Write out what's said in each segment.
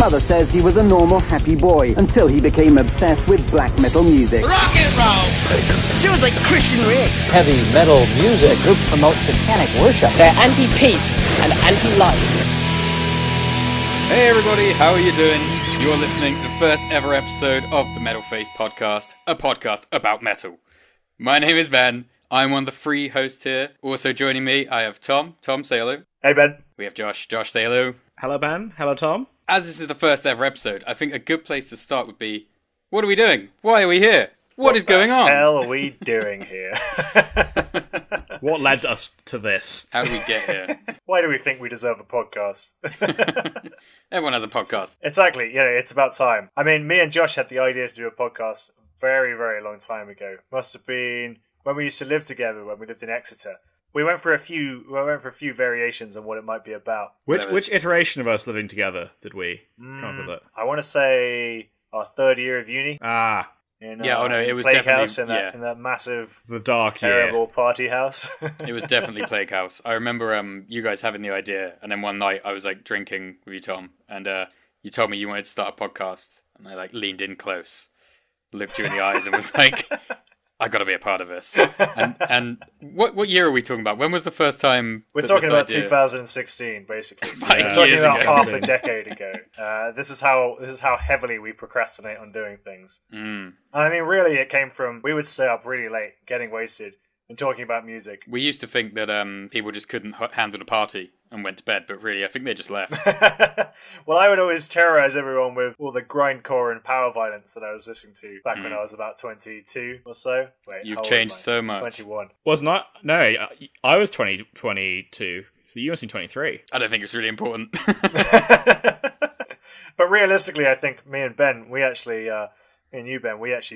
mother says he was a normal, happy boy until he became obsessed with black metal music. Rock and roll! Sounds like Christian Rick. Heavy metal music. Groups promote satanic worship. They're anti-peace and anti-life. Hey everybody, how are you doing? You're listening to the first ever episode of the Metalface podcast, a podcast about metal. My name is Ben. I'm one of the three hosts here. Also joining me, I have Tom. Tom, say hello. Hey, Ben. We have Josh. Josh, say hello. Hello, Ben. Hello, Tom. As this is the first ever episode, I think a good place to start would be, what are we doing? Why are we here? What is going on? What the hell are we doing here? What led us to this? How do we get here? Why do we think we deserve a podcast? Everyone has a podcast. Exactly, yeah, it's about time. I mean, me and Josh had the idea to do a podcast very, very long time ago. Must have been when we used to live together, when we lived in Exeter. We went for a few variations on what it might be about. Which iteration of us living together did we come up with it? I want to say our third year of uni. It was Plague definitely House in that massive, the dark terrible party house. It was definitely Plague House. I remember you guys having the idea, and then one night I was like drinking with you, Tom, and you told me you wanted to start a podcast, and I like leaned in close, looked you in the eyes, and was like, I got to be a part of this. And what year are we talking about? When was the first time? We're talking about 2016, basically. We're talking about half a decade ago. This is how heavily we procrastinate on doing things. And I mean, really, it came from we would stay up really late, getting wasted, and talking about music. We used to think that people just couldn't handle the party and went to bed, but really, I think they just left. Well, I would always terrorize everyone with all the grindcore and power violence that I was listening to back when I was about 22 or so. Wait, you've changed so much. 21. I was 22, so you must be 23. I don't think it's really important. But realistically, I think me and Ben, we actually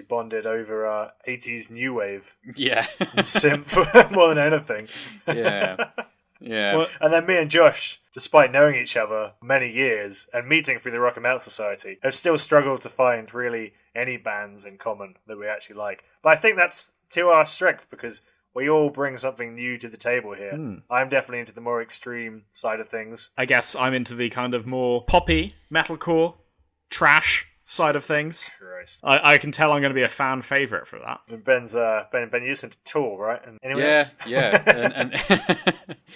bonded over 80s new wave. Yeah. And synth more than anything. Yeah. Yeah. Well, and then me and Josh, despite knowing each other many years and meeting through the Rock and Metal Society, have still struggled to find really any bands in common that we actually like. But I think that's to our strength because we all bring something new to the table here. I'm definitely into the more extreme side of things. I guess I'm into the kind of more poppy, metalcore, trash side of things. Christ. I can tell I'm going to be a fan favourite for that. And Ben's Ben you listen to Tool, right? And yeah. and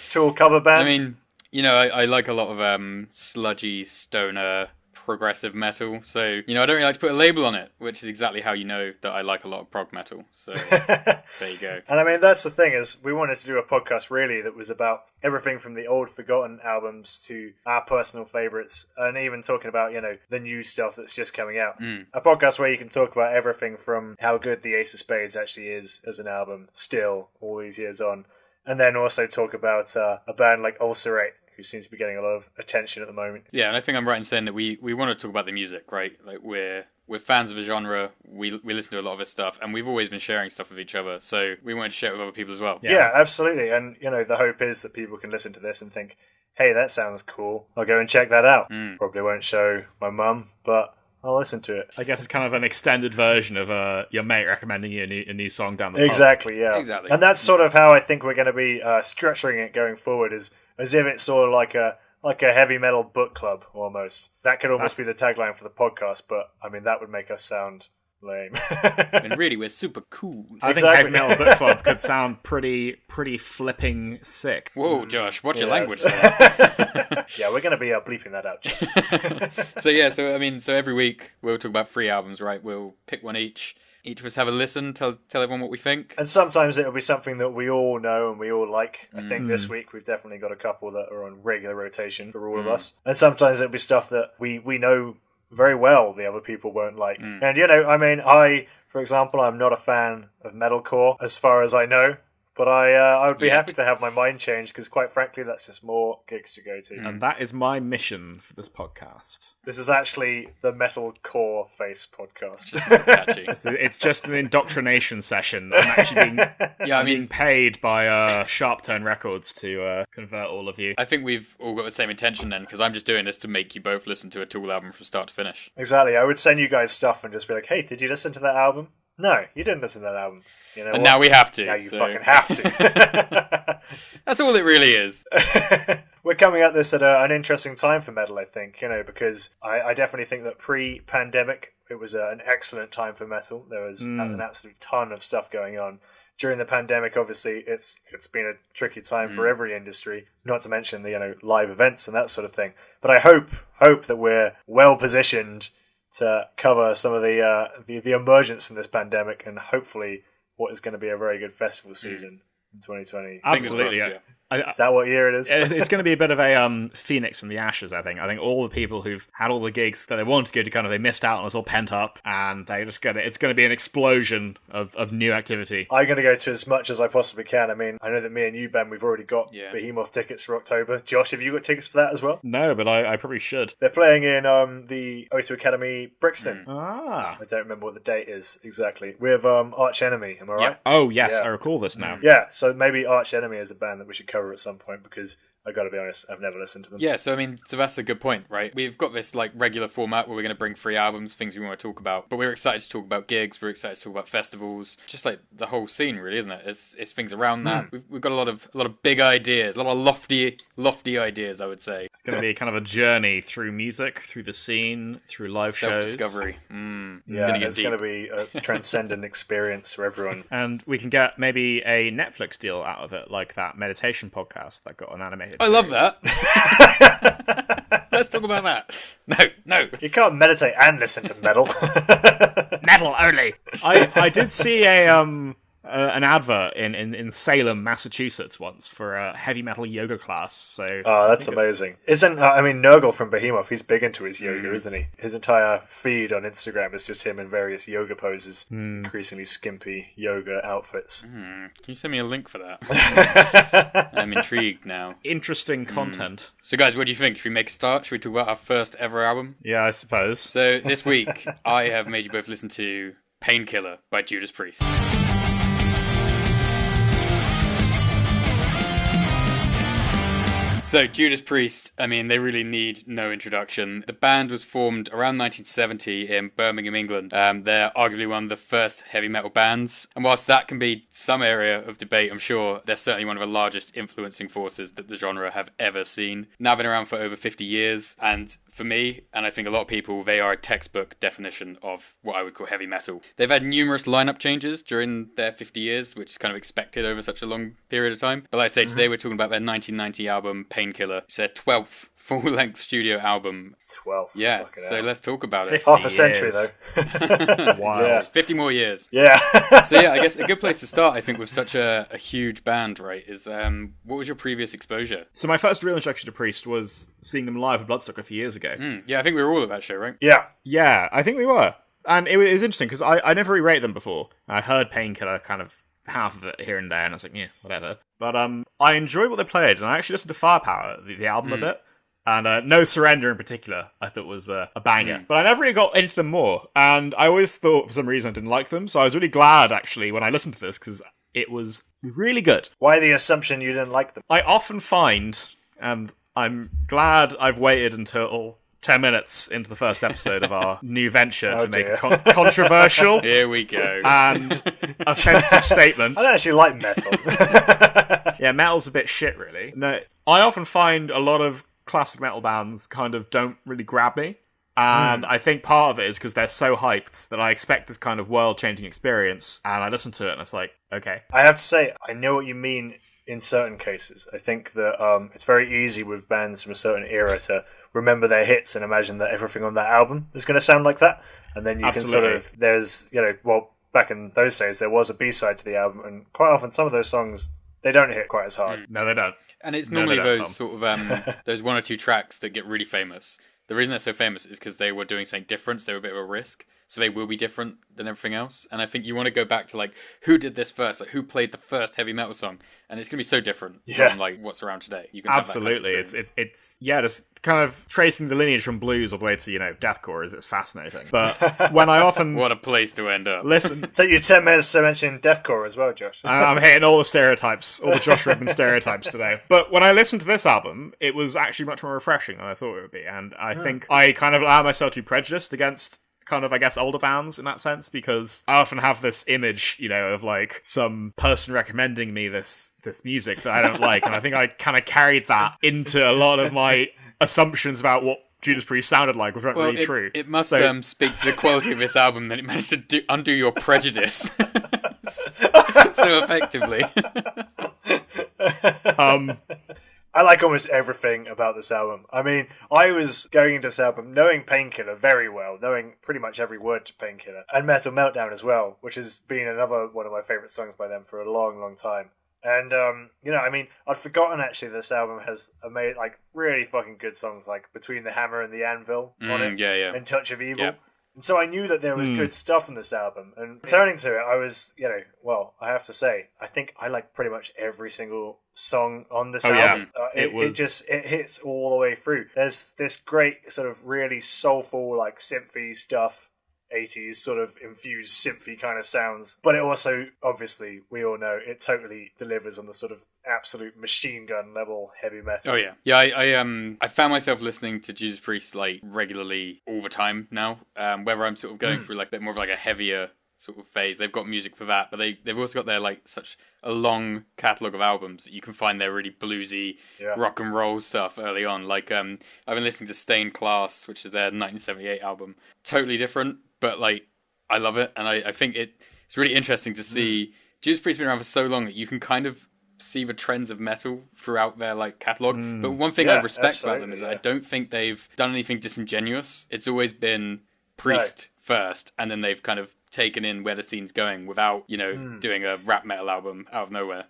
Tool cover bands. I mean, I like a lot of sludgy stoner progressive metal. So, I don't really like to put a label on it, which is exactly how you know that I like a lot of prog metal. So, there you go. And I mean, that's the thing is we wanted to do a podcast really that was about everything from the old forgotten albums to our personal favourites and even talking about, the new stuff that's just coming out. A podcast where you can talk about everything from how good the Ace of Spades actually is as an album still all these years on. And then also talk about a band like Ulcerate, who seems to be getting a lot of attention at the moment. Yeah, and I think I'm right in saying that we want to talk about the music, right? Like we're fans of a genre, we listen to a lot of his stuff, and we've always been sharing stuff with each other, so we want to share it with other people as well. Yeah, absolutely. And, the hope is that people can listen to this and think, hey, that sounds cool. I'll go and check that out. Probably won't show my mum, but I'll listen to it. I guess it's kind of an extended version of your mate recommending you a new song down the pub. Exactly, yeah. Exactly. And that's sort of how I think we're going to be structuring it going forward, is as if it's sort of like a heavy metal book club, almost. That could almost be the tagline for the podcast, but, I mean, that would make us sound lame. And really, we're super cool. I think heavy metal book club could sound pretty flipping sick. Whoa, Josh, watch your language there. Yeah, we're going to be bleeping that out. So every week we'll talk about 3 albums, right? We'll pick one each. Each of us have a listen, tell everyone what we think. And sometimes it'll be something that we all know and we all like. I think this week we've definitely got a couple that are on regular rotation for all of us. And sometimes it'll be stuff that we know very well the other people won't like. And, I, for example, I'm not a fan of metalcore as far as I know. But I would be happy to have my mind changed because, quite frankly, that's just more gigs to go to. And that is my mission for this podcast. This is actually the Metalcore Face podcast. It's catchy. It's just an indoctrination session. I'm actually being paid by Sharp Turn Records to convert all of you. I think we've all got the same intention then, because I'm just doing this to make you both listen to a Tool album from start to finish. Exactly. I would send you guys stuff and just be like, hey, did you listen to that album? No, you didn't listen to that album. You know and now we have to. Now you fucking have to. That's all it really is. We're coming at this at an interesting time for metal, I think, because I definitely think that pre-pandemic, it was an excellent time for metal. There was an absolute ton of stuff going on. During the pandemic, obviously, it's been a tricky time for every industry, not to mention the live events and that sort of thing. But I hope that we're well positioned to cover some of the emergence from this pandemic and hopefully what is going to be a very good festival season in 2020. Absolutely, yeah. Is that what year it is? It's going to be a bit of a phoenix from the ashes, I think. I think all the people who've had all the gigs that they wanted to go to, kind of, they missed out and it's all pent up, and it's going to be an explosion of new activity. I'm going to go to as much as I possibly can. I mean, I know that me and you, Ben, we've already got Behemoth tickets for October. Josh, have you got tickets for that as well? No, but I probably should. They're playing in the O2 Academy Brixton. Ah. I don't remember what the date is exactly. With Arch Enemy, am I right? Yep. Oh, yes, I recall this now. Yeah, so maybe Arch Enemy is a band that we should cover at some point, because I got to be honest, I've never listened to them. Yeah, so I mean, so that's a good point, right? We've got this like regular format where we're going to bring 3 albums, things we want to talk about, but we're excited to talk about gigs, we're excited to talk about festivals, just like the whole scene, really, isn't it? It's things around that. We've got a lot of big ideas, a lot of lofty ideas, I would say. It's going to be kind of a journey through music, through the scene, through live shows. Self-discovery. Yeah, it's going to be a transcendent experience for everyone. And we can get maybe a Netflix deal out of it, like that meditation podcast that got an animated I love that. Let's talk about that. No. You can't meditate and listen to metal. Metal only. I did see an advert in Salem, Massachusetts once for a heavy metal yoga class. So that's amazing. Isn't Nurgle from Behemoth? He's big into his yoga, isn't he? His entire feed on Instagram is just him in various yoga poses, increasingly skimpy yoga outfits. Can you send me a link for that? I'm intrigued now. Interesting content. So, guys, what do you think? Should we make a start? Should we talk about our first ever album? Yeah, I suppose. So this week, I have made you both listen to Painkiller by Judas Priest. So, Judas Priest, I mean, they really need no introduction. The band was formed around 1970 in Birmingham, England. They're arguably one of the first heavy metal bands. And whilst that can be some area of debate, I'm sure, they're certainly one of the largest influencing forces that the genre have ever seen. Now been around for over 50 years. And for me, and I think a lot of people, they are a textbook definition of what I would call heavy metal. They've had numerous lineup changes during their 50 years, which is kind of expected over such a long period of time. But like I say, today we're talking about their 1990 album, Painkiller. It's their 12th full-length studio album. 12. Yeah, so let's talk about it. Half a century, though. Wow. Yeah. 50 more years. Yeah. So yeah, I guess a good place to start, I think, with such a huge band, right, is what was your previous exposure? So my first real introduction to Priest was seeing them live at Bloodstock a few years ago. Yeah, I think we were all at that show, right? Yeah. Yeah, I think we were. And it was interesting, because I never re-rated them before. I heard Painkiller kind of half of it here and there, and I was like, yeah, whatever. But I enjoyed what they played, and I actually listened to Firepower, the album, a bit. And No Surrender in particular, I thought was a banger. But I never really got into them more, and I always thought for some reason I didn't like them, so I was really glad, actually, when I listened to this, because it was really good. Why the assumption you didn't like them? I often find, and I'm glad I've waited until 10 minutes into the first episode of our new venture to make a controversial Here we go. and offensive statement. I don't actually like metal. Yeah, metal's a bit shit, really. No, I often find a lot of classic metal bands kind of don't really grab me. And I think part of it is because they're so hyped that I expect this kind of world-changing experience, and I listen to it and it's like, okay. I have to say, I know what you mean in certain cases. I think that it's very easy with bands from a certain era to remember their hits and imagine that everything on that album is going to sound like that. And then you can sort of, there's, back in those days, there was a B-side to the album, and quite often some of those songs, they don't hit quite as hard. No, they don't. And it's normally those sort of, those 1 or 2 tracks that get really famous. The reason they're so famous is because they were doing something different. They were a bit of a risk. So they will be different than everything else. And I think you want to go back to, who did this first? Who played the first heavy metal song? And it's going to be so different from, what's around today. You can Absolutely. Have that kind of it's just kind of tracing the lineage from blues all the way to, deathcore is fascinating. But when I often... What a place to end up. Listen... So you 10 minutes to mention deathcore as well, Josh. I'm hitting all the stereotypes, all the Josh Rubin stereotypes today. But when I listened to this album, it was actually much more refreshing than I thought it would be. And I think I kind of allow myself to be prejudiced against kind of, I guess, older bands in that sense, because I often have this image, of like some person recommending me this music that I don't like, and I think I kind of carried that into a lot of my assumptions about what Judas Priest sounded like, which weren't really true. It must speak to the quality of this album that it managed to undo your prejudice so effectively. I like almost everything about this album. I mean, I was going into this album knowing Painkiller very well, knowing pretty much every word to Painkiller, and Metal Meltdown as well, which has been another one of my favourite songs by them for a long, long time. And, I mean, I'd forgotten actually this album has made, like, really fucking good songs, like Between the Hammer and the Anvil on it, and Touch of Evil. Yeah. And so I knew that there was good stuff in this album. And turning to it, I was, I have to say, I think I like pretty much every single song on this album. Yeah. It hits all the way through. There's this great sort of really soulful, like, synthy stuff. 80s sort of infused synthy kind of sounds, but it also, obviously, we all know it totally delivers on the sort of absolute machine gun level heavy metal. Oh yeah, I found myself listening to Judas Priest like regularly all the time now. Whether I'm sort of going through like a bit more of like a heavier sort of phase, they've got music for that, but they've also got their like such a long catalogue of albums that you can find their really bluesy rock and roll stuff early on. Like I've been listening to Stained Class, which is their 1978 album. Totally different, but like I love it, and I think it's really interesting to see. Judas Priest been around for so long that you can kind of see the trends of metal throughout their like catalogue. But one thing I respect about them is that I don't think they've done anything disingenuous. It's always been Priest first, and then they've kind of taken in where the scene's going without, doing a rap metal album out of nowhere.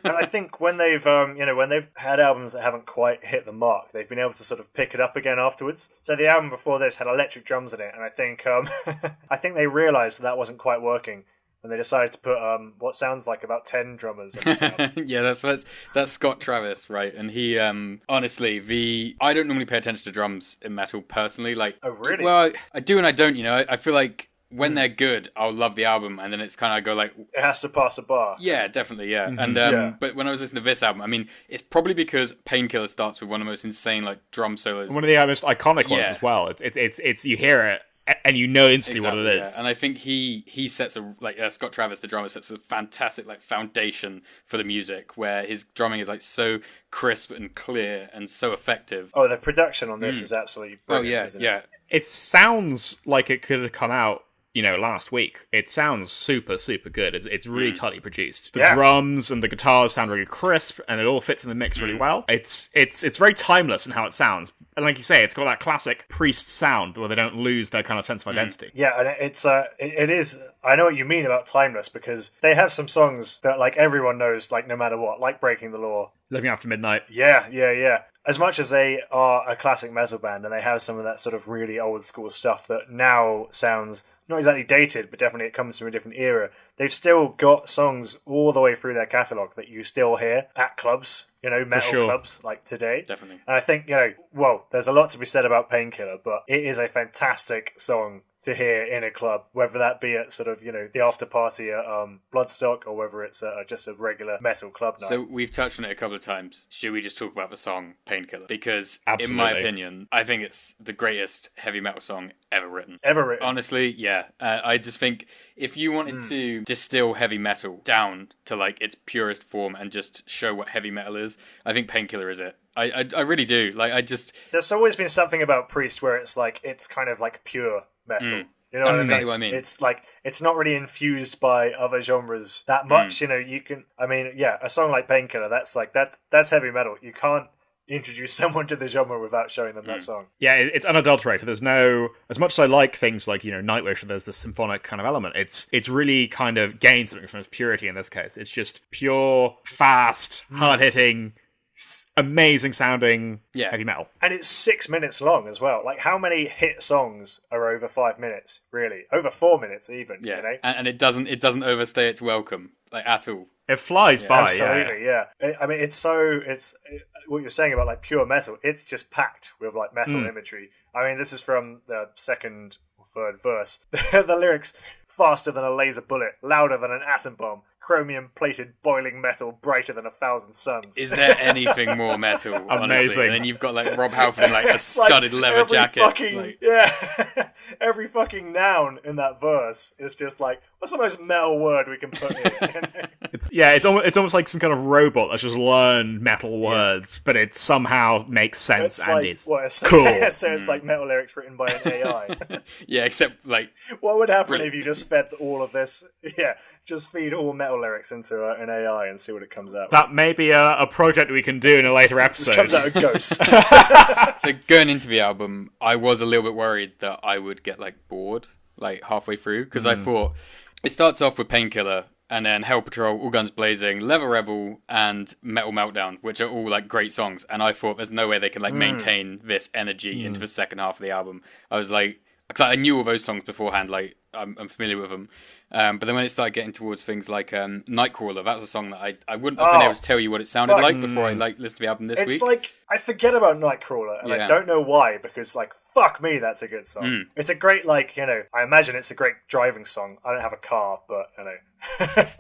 And I think when they've, when they've had albums that haven't quite hit the mark, they've been able to sort of pick it up again afterwards. So the album before this had electric drums in it, and I think, I think they realised that wasn't quite working. And they decided to put what sounds like about 10 drummers in this album. Yeah, that's Scott Travis, right? And he, honestly, I don't normally pay attention to drums in metal personally. Like, oh, really? Well, I do and I don't. I feel like when they're good, I'll love the album, and then it's kind of go like, it has to pass a bar. Yeah, definitely, yeah. And but when I was listening to this album, I mean, it's probably because Painkiller starts with one of the most insane like drum solos, one of the most iconic ones as well. It's you hear it and you know instantly what it is. Yeah. And I think he sets Scott Travis, the drummer, sets a fantastic like foundation for the music, where his drumming is like so crisp and clear and so effective. Oh, the production on this is absolutely brilliant. Oh yeah. It sounds like it could have come out last week. It sounds super, super good. It's really tightly produced. The drums and the guitars sound really crisp, and it all fits in the mix really well. It's very timeless in how it sounds. And like you say, it's got that classic Priest sound where they don't lose their kind of sense of identity. Yeah, and it is. I know what you mean about timeless, because they have some songs that like everyone knows, like no matter what, like Breaking the Law, Living After Midnight. Yeah. As much as they are a classic metal band, and they have some of that sort of really old school stuff that now sounds not exactly dated, but definitely it comes from a different era, they've still got songs all the way through their catalogue that you still hear at clubs, metal clubs like today. Definitely. And I think, there's a lot to be said about Painkiller, but it is a fantastic song to hear in a club, whether that be at sort of, the after party at Bloodstock, or whether it's just a regular metal club night. So we've touched on it a couple of times. Should we just talk about the song Painkiller? Because Absolutely. In my opinion, I think it's the greatest heavy metal song ever written. Honestly, yeah. I just think if you wanted to distill heavy metal down to like its purest form and just show what heavy metal is, I think Painkiller is it. I really do. There's always been something about Priest where it's like, it's kind of like pure metal. You know That's exactly what I mean. It's like, it's not really infused by other genres that much. You can, a song like Painkiller, that's heavy metal. You can't introduce someone to the genre without showing them that song. Yeah, it's unadulterated. There's no, as much as I like things like, Nightwish, where there's this symphonic kind of element, it's really kind of gained something from its purity in this case. It's just pure, fast, hard-hitting, amazing sounding heavy metal. And it's 6 minutes long as well. Like, how many hit songs are over 5 minutes, really? Over 4 minutes even, And it doesn't overstay its welcome, like, at all. It flies by, absolutely, yeah. I mean, it's what you're saying about like pure metal, it's just packed with like metal imagery. I mean, this is from the second or third verse. The lyrics: faster than a laser bullet, louder than an atom bomb, chromium-plated boiling metal brighter than 1,000 suns. Is there anything more metal? Honestly? Amazing. And then you've got like Rob Halford in like a It's studded leather every jacket. Fucking, yeah, every fucking noun in that verse is just like, what's the most metal word we can put here? It's almost like some kind of robot that's just learned metal words, but it somehow makes sense and it's cool. So it's like metal lyrics written by an AI. Yeah, except like What would happen if you just fed all of this? Yeah, just feed all metal lyrics into an AI and see what it comes out with. That may be a project we can do in a later episode. Just comes out a ghost. So going into the album, I was a little bit worried that I would get like bored like halfway through because I thought it starts off with Painkiller and then Hell Patrol, All Guns Blazing, Leather Rebel, and Metal Meltdown, which are all like great songs. And I thought there's no way they can like maintain this energy into the second half of the album. I was like, because I knew all those songs beforehand, like I'm familiar with them. But then when it started getting towards things like Nightcrawler, that was a song that I wouldn't have been able to tell you what it sounded like before I like listened to the album this week. It's like, I forget about Nightcrawler, and I don't know why, because, like, fuck me, that's a good song. It's a great, like, you know, I imagine it's a great driving song. I don't have a car, but, you know,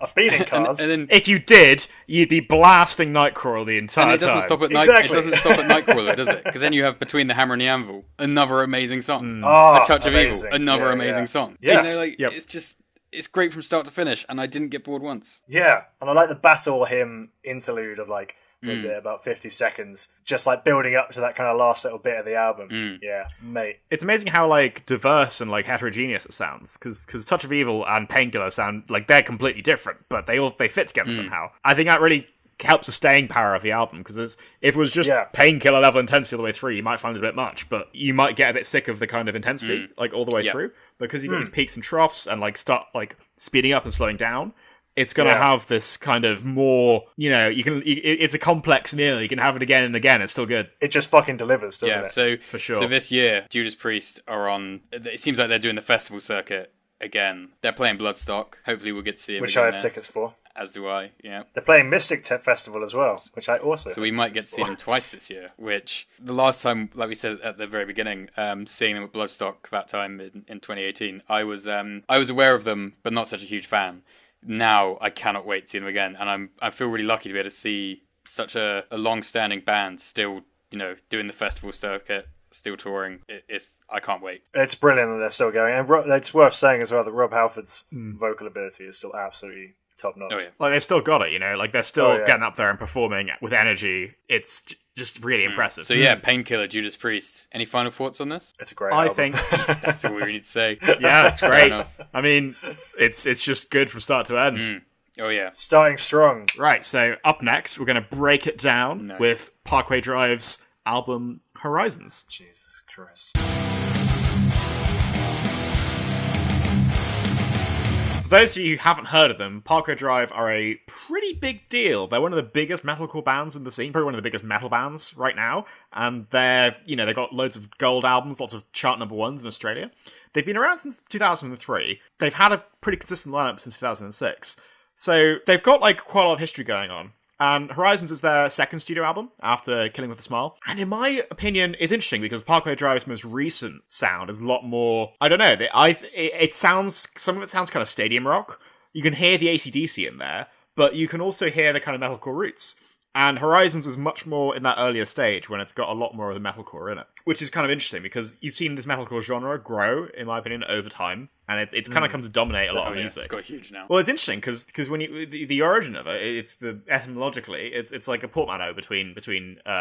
I've been in cars. and then, If you did, you'd be blasting Nightcrawler the entire and it doesn't time. stop at Exactly. It doesn't stop at Nightcrawler, does it? Because then you have Between the Hammer and the Anvil, another amazing song. Oh, A Touch of amazing. Evil, another Yeah, amazing yeah. song. Yes. You know, like, Yep. it's just, it's great from start to finish, and I didn't get bored once. Yeah, and I like the battle hymn interlude of, like, was it about 50 seconds, just like building up to that kind of last little bit of the album. Yeah, mate. It's amazing how like diverse and like heterogeneous it sounds, because Touch of Evil and Painkiller sound like they're completely different, but they fit together somehow. I think that really helps the staying power of the album, because if it was just Painkiller level intensity all the way through, you might find it a bit much, but you might get a bit sick of the kind of intensity like all the way through, because you've got these peaks and troughs and like start like speeding up and slowing down. It's going to have this kind of more, you know, it's a complex meal. You can have it again and again. It's still good. It just fucking delivers, doesn't it? So For sure. So this year, Judas Priest are on. It seems like they're doing the festival circuit again. They're playing Bloodstock. Hopefully, we'll get to see them. Which again I have there, tickets for. as do I. Yeah. They're playing Mystic Festival as well, which I also. So we might get to see them twice this year. Which the last time, like we said at the very beginning, seeing them at Bloodstock that time in 2018, I was aware of them, but not such a huge fan. Now I cannot wait to see them again, and I feel really lucky to be able to see such a long-standing band still, you know, doing the festival circuit, still touring. I can't wait. It's brilliant that they're still going, and it's worth saying as well that Rob Halford's vocal ability is still absolutely top notch. Oh yeah. Like they still got it, you know, like they're still getting up there and performing with energy. It's just really impressive. So yeah, Painkiller, Judas Priest. Any final thoughts on this? It's a great I album. think, That's all we need to say. yeah, it's great. enough. I mean, it's just good from start to end. Oh yeah. Starting strong. Right, so up next, we're going to break it down Nice. with Parkway Drive's album Horizons. Jesus Christ. For those of you who haven't heard of them, Parkway Drive are a pretty big deal. They're one of the biggest metalcore bands in the scene, probably one of the biggest metal bands right now. And they've got loads of gold albums, lots of chart number ones in Australia. They've been around since 2003. They've had a pretty consistent lineup since 2006. So they've got like quite a lot of history going on. And Horizons is their second studio album after Killing with a Smile. And in my opinion, it's interesting because Parkway Drive's most recent sound is a lot more, I don't know, it sounds, some of it sounds kind of stadium rock. You can hear the AC/DC in there, but you can also hear the kind of metalcore roots. And Horizons is much more in that earlier stage when it's got a lot more of the metalcore in it. Which is kind of interesting because you've seen this metalcore genre grow, in my opinion, over time. And it's kind of come to dominate a lot of music. It's got huge now. Well, it's interesting because when the origin of it, it's etymologically, it's like a portmanteau between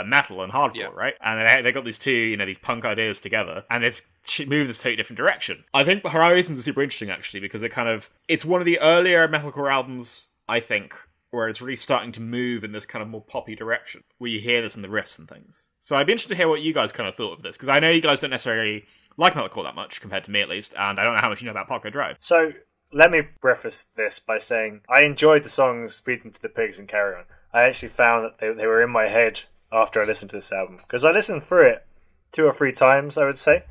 metal and hardcore, right? And they got these two, these punk ideas together, and it's moved in this totally different direction. I think Horizons is super interesting actually because it's one of the earlier metalcore albums, I think, where it's really starting to move in this kind of more poppy direction, where you hear this in the riffs and things. So I'd be interested to hear what you guys kind of thought of this, because I know you guys don't necessarily like metalcore that much, compared to me at least, and I don't know how much you know about Parkway Drive. So, let me preface this by saying I enjoyed the songs Feed Them to the Pigs and Carry On. I actually found that they were in my head after I listened to this album, because I listened through it 2 or 3 times, I would say,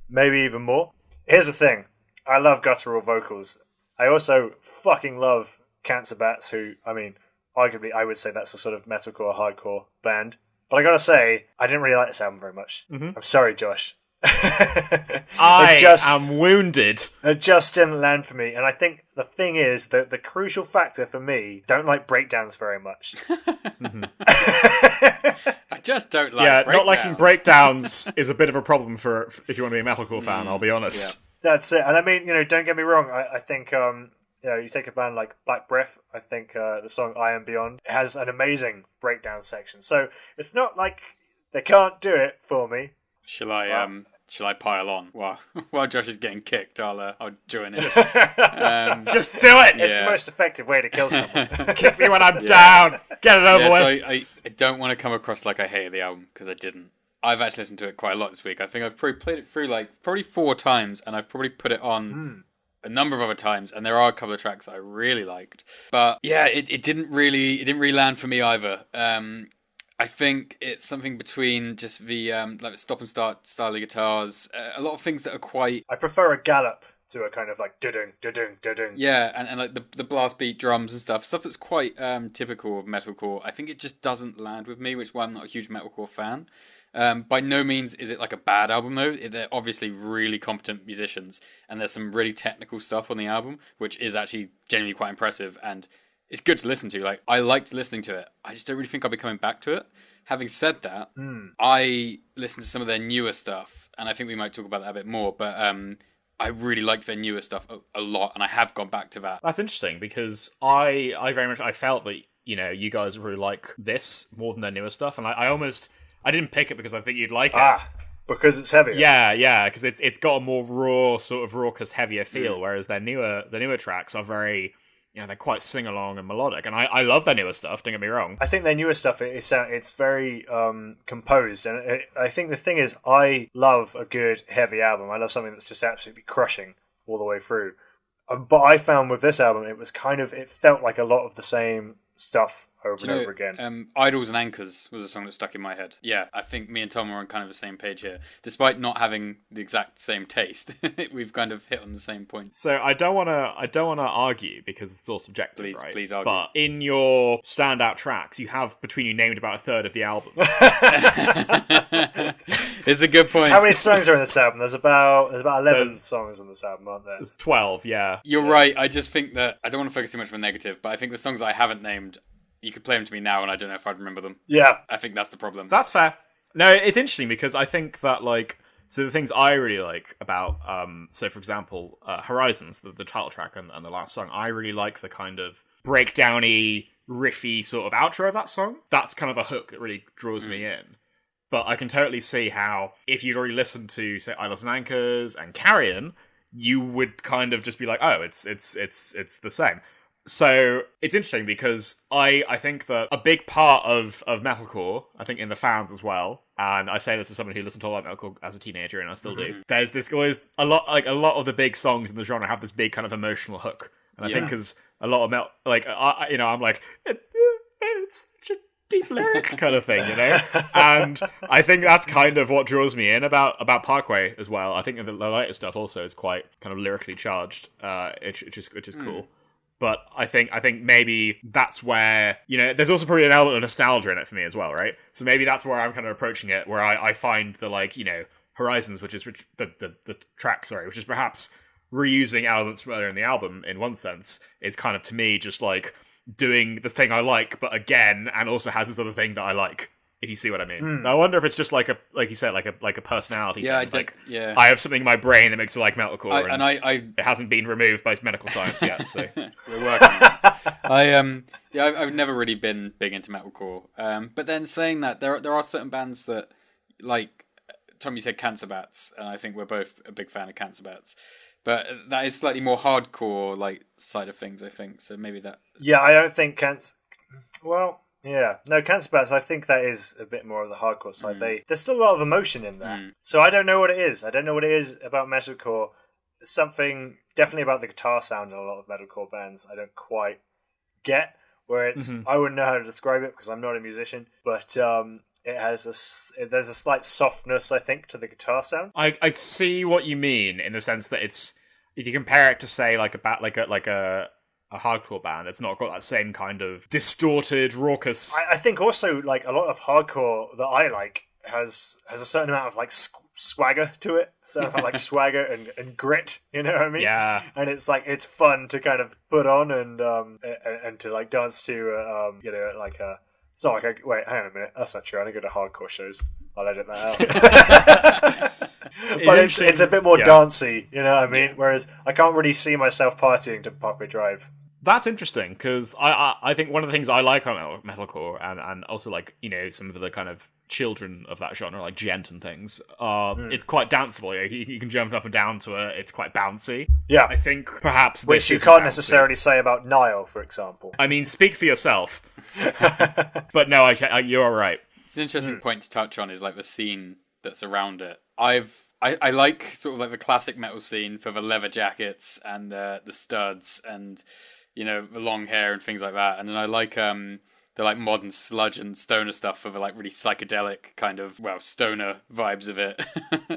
maybe even more. Here's the thing, I love guttural vocals. I also fucking love Cancer Bats, who, I mean, arguably I would say that's a sort of metalcore, hardcore band. But I gotta say, I didn't really like this album very much. I'm sorry, Josh. I am wounded. It just didn't land for me. And I think the thing is that the crucial factor for me, don't like breakdowns very much. I just don't like breakdowns. Not liking breakdowns is a bit of a problem for if you want to be a metalcore fan, I'll be honest. Yeah. That's it. And I mean, don't get me wrong. I think, you take a band like Black Breath, I think the song I Am Beyond has an amazing breakdown section. So it's not like they can't do it for me. Shall I pile on while Josh is getting kicked? I'll join in. Just do it. It's the most effective way to kill someone. Kick me when I'm down. Get it over with. So I don't want to come across like I hated the album because I didn't. I've actually listened to it quite a lot this week. I think I've probably played it through probably 4 times, and I've probably put it on a number of other times. And there are a couple of tracks I really liked, but yeah, it didn't really land for me either. I think it's something between just the like stop and start style of guitars, a lot of things that are quite. I prefer a gallop to a kind of like dudung dudung dudung. Yeah, and like the blast beat drums and stuff that's quite typical of metalcore. I think it just doesn't land with me, which is why I'm not a huge metalcore fan. By no means is it like a bad album though. They're obviously really competent musicians, and there's some really technical stuff on the album, which is actually genuinely quite impressive, and it's good to listen to. Like, I liked listening to it. I just don't really think I'll be coming back to it. Having said that, I listened to some of their newer stuff, and I think we might talk about that a bit more, but I really liked their newer stuff a lot, and I have gone back to that. That's interesting, because I very much, I felt that, you guys really like this more than their newer stuff, and I didn't pick it because I think you'd like it. Because it's heavier. Yeah, because it's got a more raw, sort of raucous, heavier feel, whereas their newer tracks are very, they're quite sing-along and melodic, and I love their newer stuff, don't get me wrong. I think their newer stuff, it's very composed, and I think the thing is, I love a good, heavy album. I love something that's just absolutely crushing all the way through. But I found with this album, it felt like a lot of the same stuff over and over again. Idols and Anchors was a song that stuck in my head. Yeah, I think me and Tom are on kind of the same page here. Despite not having the exact same taste, we've kind of hit on the same points. So I don't want to argue because it's all subjective, right? Please argue. But in your standout tracks, you have between you named about a third of the album. It's a good point. How many songs are in this album? There's about 11 songs on this album, aren't there? There's 12, yeah. You're right. I just think that I don't want to focus too much on the negative, but I think the songs I haven't named, you could play them to me now, and I don't know if I'd remember them. Yeah. I think that's the problem. That's fair. No, it's interesting because I think that, so the things I really like about, so for example, Horizons, the title track and the last song, I really like the kind of breakdowny, riffy sort of outro of that song. That's kind of a hook that really draws me in. But I can totally see how, if you'd already listened to, say, Idols and Anchors and Carrion, you would kind of just be like, oh, it's the same. So it's interesting because I think that a big part of metalcore, I think in the fans as well, and I say this as someone who listened to a lot of metalcore as a teenager, and I still do. There's this always a lot of the big songs in the genre have this big kind of emotional hook, and I think as a lot of I'm like it's such a deep lyric kind of thing, and I think that's kind of what draws me in about Parkway as well. I think the later stuff also is quite kind of lyrically charged, which is cool. But I think maybe that's where, there's also probably an element of nostalgia in it for me as well, right? So maybe that's where I'm kind of approaching it, where I find the, Horizons, which is the track, which is perhaps reusing elements from earlier in the album in one sense, is kind of, to me, just doing the thing I like, but again, and also has this other thing that I like, if you see what I mean. I wonder if it's just like you said, like a personality thing. I have something in my brain that makes me like metalcore, and it hasn't been removed by medical science yet, so we're working on it. I've never really been big into metalcore. But then saying that, there are certain bands that, like Tom, you said Cancer Bats, and I think we're both a big fan of Cancer Bats. But that is slightly more hardcore side of things, I think. So maybe that. Yeah, I don't think Cancer. Well. Yeah, no, Cancer Bats, I think that is a bit more of the hardcore side. There's still a lot of emotion in that. So I don't know what it is. I don't know what it is about metalcore. There's something definitely about the guitar sound in a lot of metalcore bands I don't quite get, where it's, I wouldn't know how to describe it because I'm not a musician, but it has there's a slight softness, I think, to the guitar sound. I see what you mean in the sense that it's, if you compare it to, say, like a hardcore band, it's not got that same kind of distorted, raucous. I think also a lot of hardcore that I like has a certain amount of like swagger to it. So like swagger and grit, you know what I mean? Yeah. And it's like it's fun to kind of put on and to like dance to, you know, like a. It's not like wait, hang on a minute. That's not true. I don't go to hardcore shows. I'll edit that out. But it's a bit more dancey, you know what I mean? Whereas I can't really see myself partying to Parkway Drive. That's interesting, because I think one of the things I like on metalcore, and also like, you know, some of the kind of children of that genre, like Gent and things, it's quite danceable. You can jump up and down to it. It's quite bouncy. Yeah. I think perhaps which you can't necessarily say about Nile, for example. I mean, speak for yourself. But no, you are right. It's an interesting point to touch on is like the scene that's around it. I like sort of like the classic metal scene for the leather jackets and the studs and, you know, the long hair and things like that. And then I like the like modern sludge and stoner stuff for the like really psychedelic kind of, well, stoner vibes of it.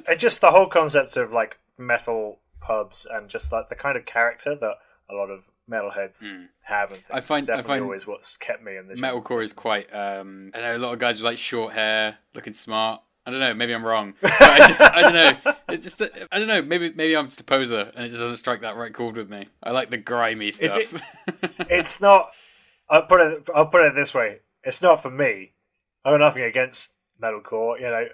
And just the whole concept of like metal pubs and just like the kind of character that a lot of metalheads have and things. I find always what's kept me in the genre. Metalcore is quite I know a lot of guys with like short hair looking smart. I don't know, maybe I'm wrong. But I don't know. It's just I don't know, maybe I'm just a poser and it just doesn't strike that right chord with me. I like the grimy stuff. It's not I'll put it this way. It's not for me. I have nothing against metalcore, you know,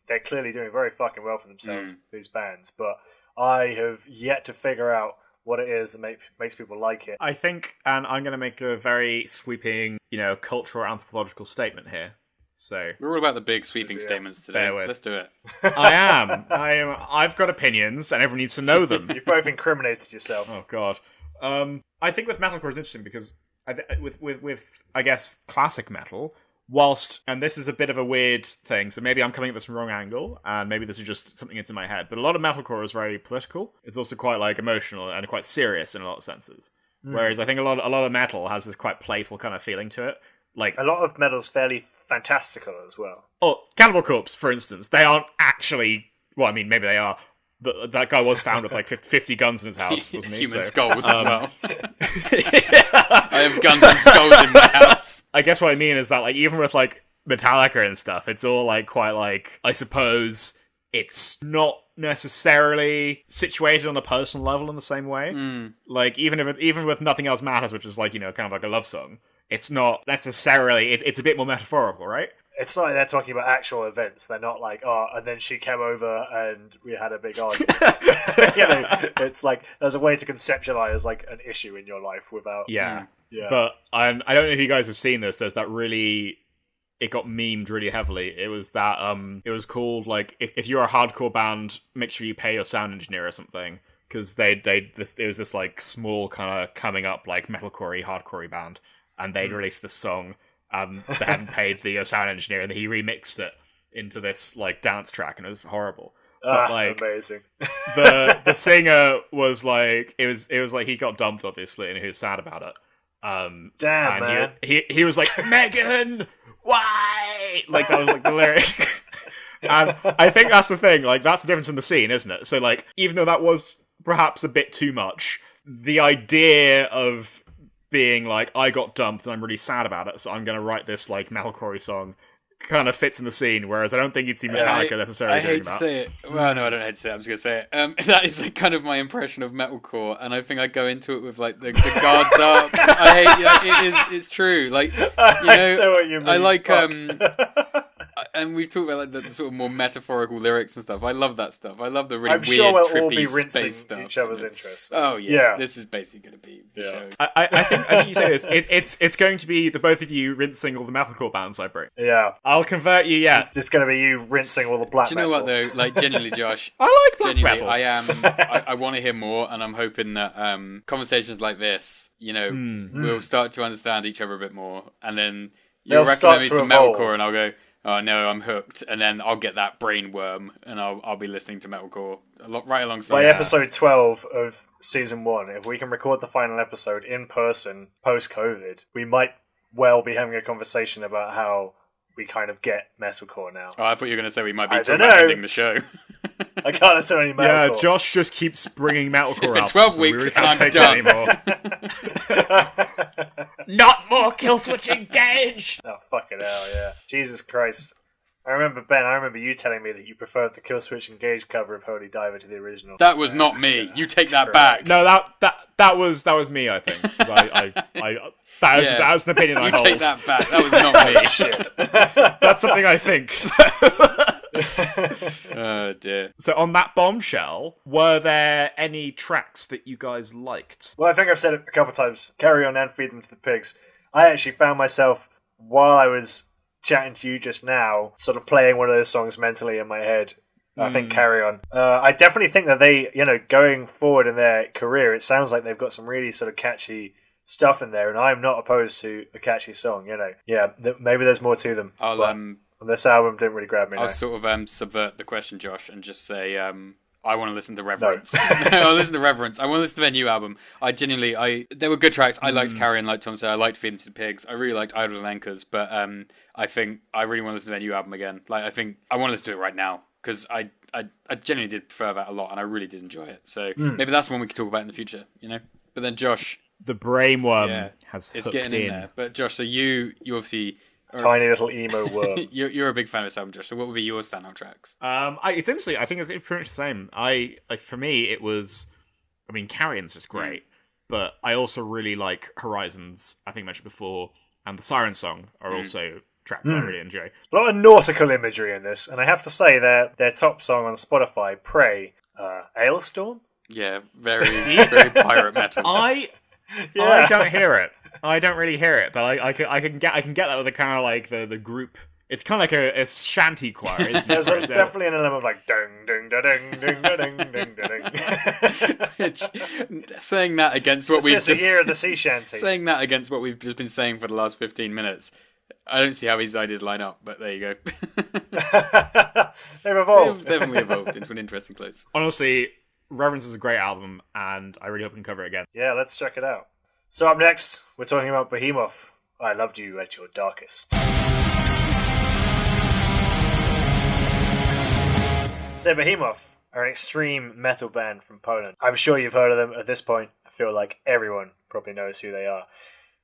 they're clearly doing very fucking well for themselves, these bands, but I have yet to figure out what it is that makes people like it. I think, and I'm going to make a very sweeping, you know, cultural anthropological statement here. So we're all about the big sweeping statements today. Let's do it. I am. I've got opinions, and everyone needs to know them. You've both incriminated yourself. Oh God. I think with metalcore is interesting because with I guess classic metal, whilst, and this is a bit of a weird thing, so maybe I'm coming at this from the wrong angle, and maybe this is just something that's in my head, but a lot of metalcore is very political. It's also quite like emotional and quite serious in a lot of senses. Whereas I think a lot of metal has this quite playful kind of feeling to it. Like a lot of metal's fairly fantastical as well. Oh, Cannibal Corpse, for instance, they aren't actually. Well, I mean, maybe they are, but that guy was found with like 50 guns in his house, wasn't he? Human skulls as well. I have guns and skulls in my house. I guess what I mean is that, like, even with like Metallica and stuff, it's all like quite like, I suppose it's not necessarily situated on a personal level in the same way. Like even with Nothing Else Matters, which is like, you know, kind of like a love song. It's not necessarily. It's a bit more metaphorical, right? It's not like they're talking about actual events. They're not like, oh, and then she came over and we had a big argument. You know, it's like there's a way to conceptualize like an issue in your life without. Yeah. But I don't know if you guys have seen this. There's that really. It got memed really heavily. It was that. It was called like if you're a hardcore band, make sure you pay your sound engineer or something, because it was this like small kind of coming up like metalcore hardcore band. And they'd released this song, they hadn't paid the sound engineer, and he remixed it into this like dance track, and it was horrible. But, like, amazing. the singer was like, it was like he got dumped, obviously, and he was sad about it. Damn, man. He was like, Megan, why? Like that was like the lyric. And I think that's the thing. Like that's the difference in the scene, isn't it? So like, even though that was perhaps a bit too much, the idea of being like, I got dumped and I'm really sad about it, so I'm going to write this like metalcore song, kind of fits in the scene, whereas I don't think you'd see Metallica necessarily doing that. I hate to say it. Well, no, I don't hate to say it. I'm just going to say it. That is like kind of my impression of metalcore, and I think I go into it with like the guards up. I hate it's true. Like, you know, I know what you mean. I like and we've talked about like the sort of more metaphorical lyrics and stuff. I love that stuff. I love the really weird, we'll trippy all be rinsing space stuff. Each other's interests. Oh yeah. This is basically going to be the show. I think you say this. It's going to be the both of you rinsing all the metalcore bands I bring. Yeah, I'll convert you. Yeah, it's going to be you rinsing all the black. Do you know metal. what though? Like genuinely, Josh, I like black metal. I want to hear more, and I'm hoping that conversations like this, you know, we'll start to understand each other a bit more, and then you'll recommend me some metalcore, and I'll go, oh no, I'm hooked, and then I'll get that brain worm, and I'll be listening to metalcore right alongside. By episode 12 of season 1, if we can record the final episode in person post-COVID, we might well be having a conversation about how we kind of get metalcore now. Oh, I thought you were going to say we might be talking about ending the show. I can't necessarily any metalcore. Yeah, Josh just keeps bringing metalcore. It's been 12 weeks and I'm done. Not more Killswitch Engage! Oh, fucking hell, yeah. Jesus Christ. I remember you telling me that you preferred the Killswitch Engage cover of Holy Diver to the original. That was not me. You take that back. No, that was me, I think. 'Cause that's an opinion I You hold. take that back. That was not me. Shit. That's something I think. Oh dear. So on that bombshell, were there any tracks that you guys liked? Well, I think I've said it a couple of times. Carry On and Feed Them to the Pigs. I actually found myself, while I was chatting to you just now, sort of playing one of those songs mentally in my head. I think Carry On. I definitely think that they, going forward in their career, it sounds like they've got some really sort of catchy stuff in there, and I'm not opposed to a catchy song, Yeah, maybe there's more to them. This album didn't really grab me. I'll sort of subvert the question, Josh, and just say I want to listen to Reverence. No. I'll listen to Reverence. I want to listen to their new album. They were good tracks. I liked Carrion, like Tom said. I liked Feeding to the Pigs. I really liked Idols and Anchors, but I think I really want to listen to their new album again. Like, I think I want to listen to it right now, because I genuinely did prefer that a lot, and I really did enjoy it. So maybe that's one we could talk about in the future, But then Josh, the brainworm has it's hooked getting in there. But Josh, so you obviously. Tiny little emo worm. You're a big fan of this album, Josh. So what would be your standout tracks? It's interesting. I think it's pretty much the same. For me, it was. I mean, Carrion's just great, but I also really like Horizons. I think I mentioned before, and the Siren Song are also tracks I really enjoy. A lot of nautical imagery in this, and I have to say their top song on Spotify, "Pray," Ailstorm. Yeah, very very pirate metal. I don't hear it. I don't really hear it, but I can get that with the kind of like the group. It's kind of like a shanty choir, isn't it? There's definitely an element of like ding ding da ding ding da ding ding da ding. Saying that against what we've just the year of the sea shanty. Saying that against what we've just been saying for the last 15 minutes. I don't see how these ideas line up, but there you go. They've evolved. They've definitely evolved into an interesting place. Honestly, Reverence is a great album, and I really hope we can cover it again. Yeah, let's check it out. So up next, we're talking about Behemoth. I loved you at your darkest. So Behemoth are an extreme metal band from Poland. I'm sure you've heard of them at this point. I feel like everyone probably knows who they are.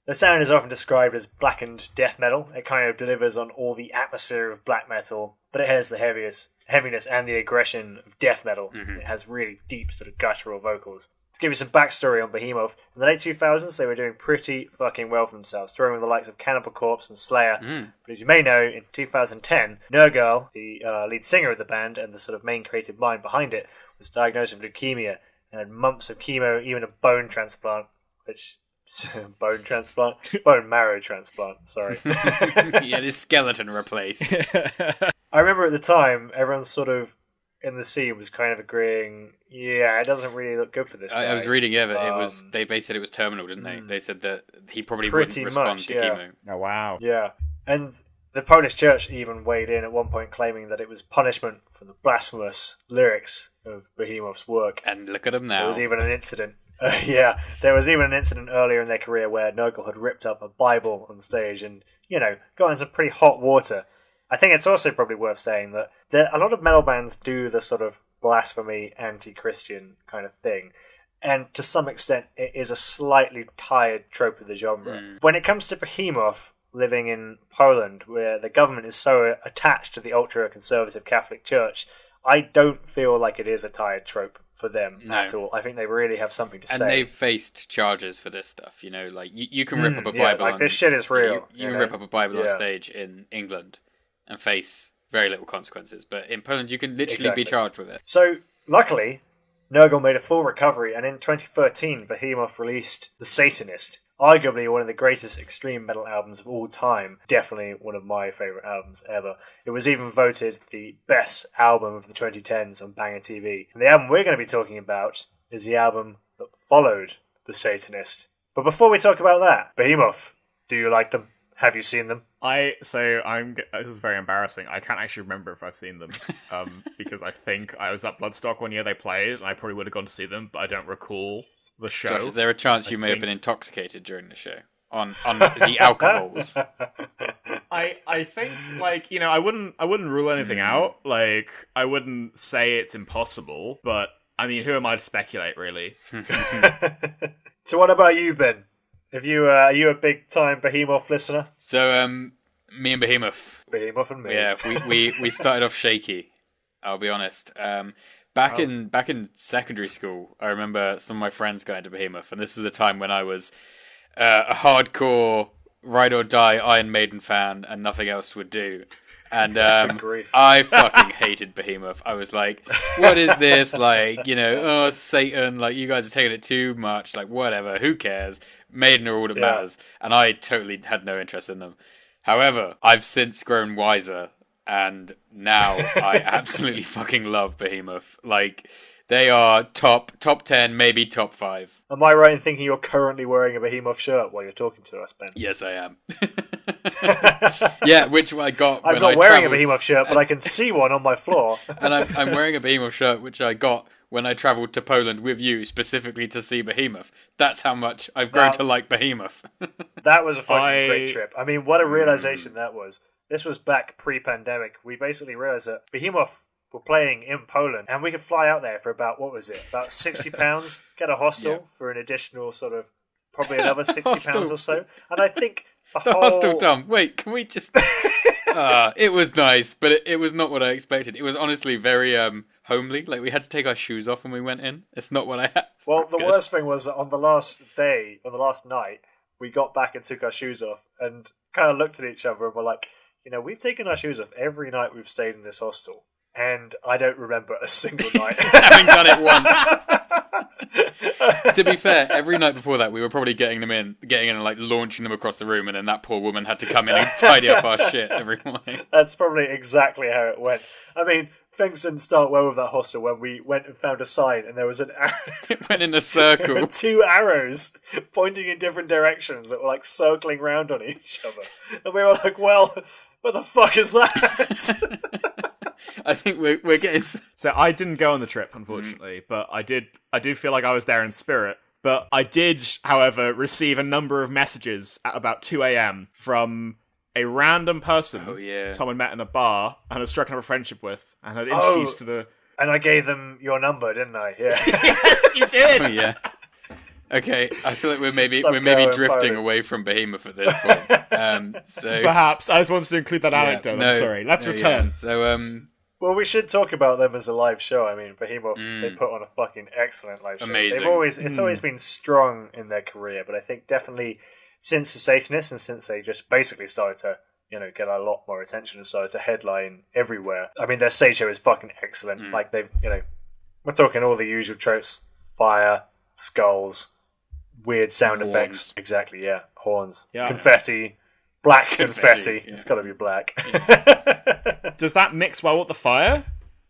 The sound is often described as blackened death metal. It kind of delivers on all the atmosphere of black metal, but it has the heaviness and the aggression of death metal. It has really deep sort of guttural vocals. To give you some backstory on Behemoth, in the late 2000s they were doing pretty fucking well for themselves, touring with the likes of Cannibal Corpse and Slayer. But as you may know, in 2010, Nurgle, the lead singer of the band and the sort of main creative mind behind it, was diagnosed with leukemia and had months of chemo, even a bone transplant, which... bone marrow transplant, sorry. He had his skeleton replaced. I remember at the time, everyone sort of in the scene was kind of agreeing, yeah, it doesn't really look good for this guy. I was reading, but they said it was terminal, didn't they? They said that he probably wouldn't respond to chemo. Oh, wow. Yeah, and the Polish church even weighed in at one point, claiming that it was punishment for the blasphemous lyrics of Behemoth's work. And look at him now. There was even an incident. There was even an incident earlier in their career where Nurgle had ripped up a Bible on stage and, got in some pretty hot water. I think it's also probably worth saying that a lot of metal bands do the sort of blasphemy, anti-Christian kind of thing. And to some extent, it is a slightly tired trope of the genre. When it comes to Behemoth living in Poland, where the government is so attached to the ultra-conservative Catholic Church, I don't feel like it is a tired trope for them at all. I think they really have something to say. And they've faced charges for this stuff, like you can rip up a Bible. Like this shit is real. You can rip up a Bible on stage in England and face very little consequences. But in Poland, you can literally be charged with it. So, luckily, Nurgle made a full recovery, and in 2013, Behemoth released The Satanist, arguably one of the greatest extreme metal albums of all time. Definitely one of my favourite albums ever. It was even voted the best album of the 2010s on Banger TV. And the album we're going to be talking about is the album that followed The Satanist. But before we talk about that, Behemoth, do you like them? Have you seen them? This is very embarrassing. I can't actually remember if I've seen them, because I think I was at Bloodstock one year they played, and I probably would have gone to see them, but I don't recall the show. Josh, is there a chance you may have been intoxicated during the show on the alcohols? I think I wouldn't rule anything out. Like, I wouldn't say it's impossible, but I mean, who am I to speculate, really? So what about you, Ben? Are you a big time Behemoth listener? So Me and Behemoth. Behemoth and me. Yeah, we started off shaky. I'll be honest. Back in secondary school, I remember some of my friends going to Behemoth, and this was the time when I was a hardcore ride or die Iron Maiden fan, and nothing else would do. And I fucking hated Behemoth. I was like, what is this? Like, oh, Satan, like, you guys are taking it too much. Like, whatever, who cares? Maiden are all that matters. And I totally had no interest in them. However, I've since grown wiser, and now I absolutely fucking love Behemoth. Like, they are top 10, maybe top 5. Am I right in thinking you're currently wearing a Behemoth shirt while you're talking to us, Ben? Yes, I am. Yeah, which I got I'm when not I wearing traveled, a Behemoth shirt, but I can see one on my floor. And I'm wearing a Behemoth shirt, which I got when I travelled to Poland with you, specifically to see Behemoth. That's how much I've grown to like Behemoth. That was a fucking great trip. I mean, what a realization that was. This was back pre-pandemic. We basically realized that Behemoth were playing in Poland, and we could fly out there for about, what was it, about £60, get a hostel for an additional sort of, probably another £60 or so. And I think the whole... hostel, Tom. Wait, can we just... it was nice, but it was not what I expected. It was honestly very homely. Like, we had to take our shoes off when we went in. It's not what I had. Well, the worst thing was that on the last day, or the last night, we got back and took our shoes off and kind of looked at each other and were like, we've taken our shoes off every night we've stayed in this hostel. And I don't remember a single night. Having done it once. To be fair, every night before that, we were probably getting in and like launching them across the room, and then that poor woman had to come in and tidy up our shit every morning. That's probably exactly how it went. I mean, things didn't start well with that hostel when we went and found a sign, and there was an arrow. It went in a circle. 2 arrows pointing in different directions that were like circling round on each other. And we were like, well, what the fuck is that? I think we're getting... So I didn't go on the trip, unfortunately, but I do feel like I was there in spirit. But I did, however, receive a number of messages at about 2 a.m. from a random person Tom had met in a bar and had struck up a friendship with and had introduced to the... And I gave them your number, didn't I? Yeah. Yes, you did! Oh, yeah. Okay, I feel like we're maybe drifting away from Behemoth at this point. So perhaps I just wanted to include that anecdote. I'm sorry. Let's return. Yeah. So well, we should talk about them as a live show. I mean, Behemoth they put on a fucking excellent live show. Amazing. It's always been strong in their career, but I think definitely since the Satanists and since they just basically started to get a lot more attention and started to headline everywhere. I mean, their stage show is fucking excellent. Like they've we're talking all the usual tropes: fire, skulls. Weird sound effects. Exactly, yeah. Horns. Yeah. Confetti. Black confetti. Yeah. It's got to be black. Yeah. Does that mix well with the fire?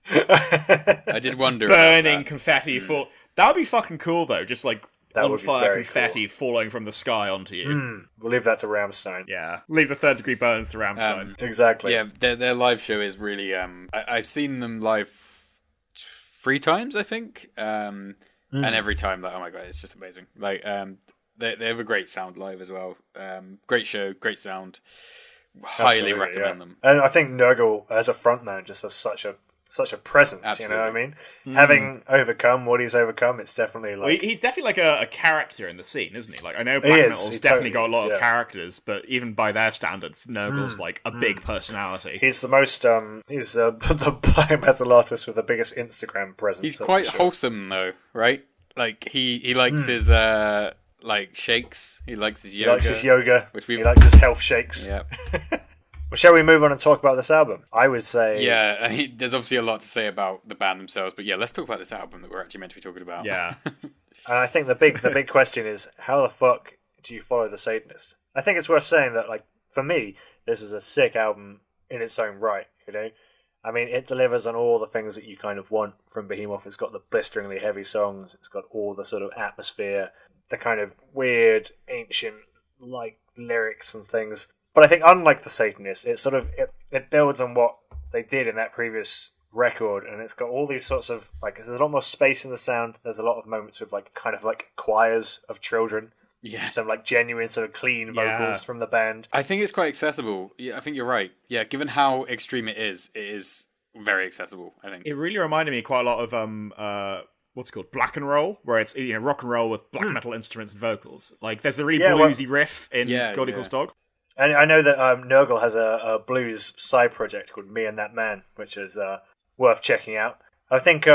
I did wonder. Burning confetti. That would be fucking cool, though. Just like on fire confetti falling from the sky onto you. We'll leave that to Rammstein. Yeah. Leave the third degree burns to Rammstein. Exactly. Yeah, their live show is really... I've seen them live 3 times, I think. And every time, like, oh my god, it's just amazing. Like, they have a great sound live as well. Great show, great sound. Highly recommend them. And I think Nurgle as a frontman just has such a presence. Absolutely. You know what I mean? Having overcome what he's overcome, it's definitely like he's definitely like a character in the scene, isn't he? Like I know Black Metal's definitely got a lot of characters, but even by their standards, Nurgle's like a big personality. He's the most he's the Black Metal artist with the biggest Instagram presence. He's quite wholesome though, right? Like he likes his like shakes. He likes his yoga. He likes his health shakes. Yeah. Well, shall we move on and talk about this album? I would say... Yeah, I mean, there's obviously a lot to say about the band themselves, but yeah, let's talk about this album that we're actually meant to be talking about. Yeah. And I think the big question is, how the fuck do you follow the Satanist? I think it's worth saying that, like, for me, this is a sick album in its own right, I mean, it delivers on all the things that you kind of want from Behemoth. It's got the blisteringly heavy songs. It's got all the sort of atmosphere, the kind of weird, ancient, like, lyrics and things. But I think unlike the Satanist, it builds on what they did in that previous record, and it's got all these sorts of, like, there's a lot more space in the sound. There's a lot of moments with, like, kind of like choirs of children. Yeah. Some, like, genuine sort of clean vocals from the band. I think it's quite accessible. Yeah, I think you're right. Yeah, given how extreme it is very accessible, I think. It really reminded me quite a lot of, what's it called? Black and roll, where it's, rock and roll with black metal instruments and vocals. Like, there's the really bluesy riff in God Equals Dog. And I know that Nurgle has a blues side project called Me and That Man, which is worth checking out. I think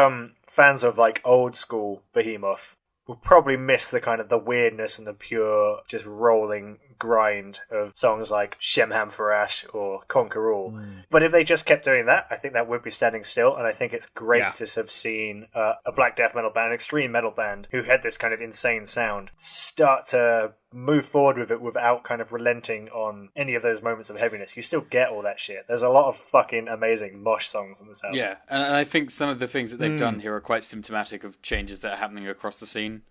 fans of like old school Behemoth will probably miss the kind of the weirdness and the pure just rolling grind of songs like Shemham Farash or Conquer All. But if they just kept doing that, I think that would be standing still, and I think it's great to have seen a black death metal band, an extreme metal band, who had this kind of insane sound, start to move forward with it without kind of relenting on any of those moments of heaviness. You still get all that shit. There's a lot of fucking amazing mosh songs on this album. Yeah, and I think some of the things that they've done here are quite symptomatic of changes that are happening across the scene.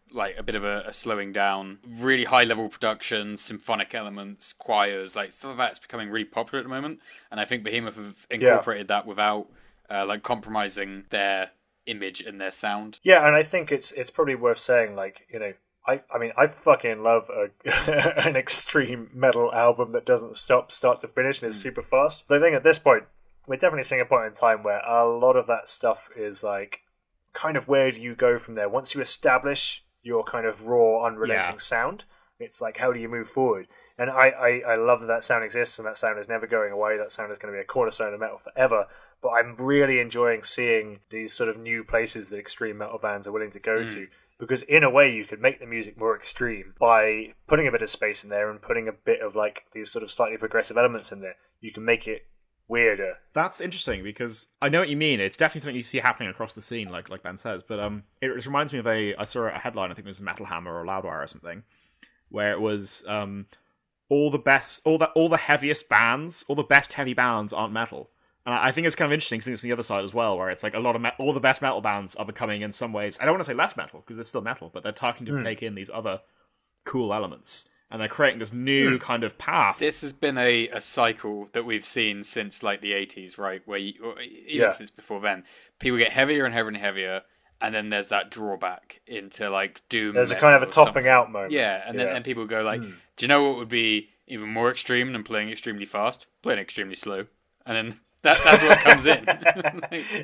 Like a bit of a slowing down, really high level production, symphonic elements, choirs, like stuff like that's becoming really popular at the moment. And I think Behemoth have incorporated that without like compromising their image and their sound. Yeah, and I think it's probably worth saying, like, you know, I mean, I fucking love an extreme metal album that doesn't stop start to finish and is super fast. But I think at this point, we're definitely seeing a point in time where a lot of that stuff is like, kind of where do you go from there? Once you establish your kind of raw, unrelenting sound, it's like, how do you move forward? And I love that sound exists, and that sound is never going away. That sound is going to be a cornerstone of metal forever. But I'm really enjoying seeing these sort of new places that extreme metal bands are willing to go to. Because in a way, you could make the music more extreme by putting a bit of space in there and putting a bit of like these sort of slightly progressive elements in there. You can make it weirder. That's interesting, because I know what you mean. It's definitely something you see happening across the scene, like Ben says. But it reminds me of I saw a headline, I think it was Metal Hammer or Loudwire or something, where it was all the heaviest bands, all the best heavy bands aren't metal. And I think it's kind of interesting because it's on the other side as well, where it's like a lot of all the best metal bands are becoming, in some ways, I don't want to say less metal because they're still metal, but they're starting to take in these other cool elements. And they're creating this new kind of path. This has been a cycle that we've seen since like the 80s, right? Where even since before then, people get heavier and heavier and heavier, and then there's that drawback into like doom. There's a kind of a topping out moment. Yeah, and then people go like, do you know what would be even more extreme than playing extremely fast? Playing extremely slow, and then that's what comes in.